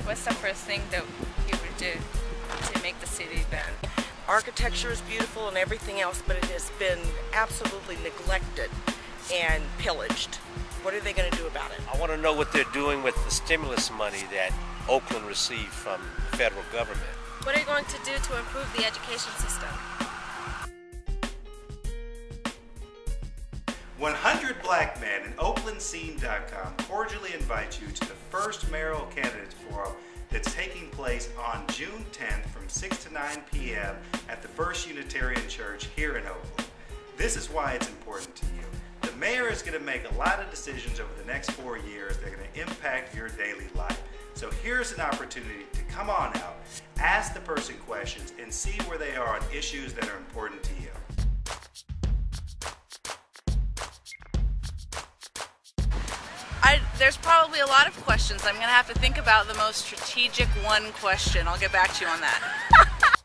What's the first thing that you would do to make the city better? Architecture is beautiful and everything else, but it has been absolutely neglected and pillaged. What are they going to do about it? I want to know what they're doing with the stimulus money that Oakland received from the federal government. What are you going to do to improve the education system? 100 Black Men and OaklandScene.com cordially invite you to the first Mayoral Candidates Forum that's taking place on June 10th from 6 to 9 p.m. at the First Unitarian Church here in Oakland. This is why it's important to you. The mayor is going to make a lot of decisions over the next 4 years that are going to impact your daily life. So here's an opportunity to come on out, ask the person questions, and see where they are on issues that are important to you. There's probably a lot of questions. I'm going to have to think about the most strategic one question. I'll get back to you on that.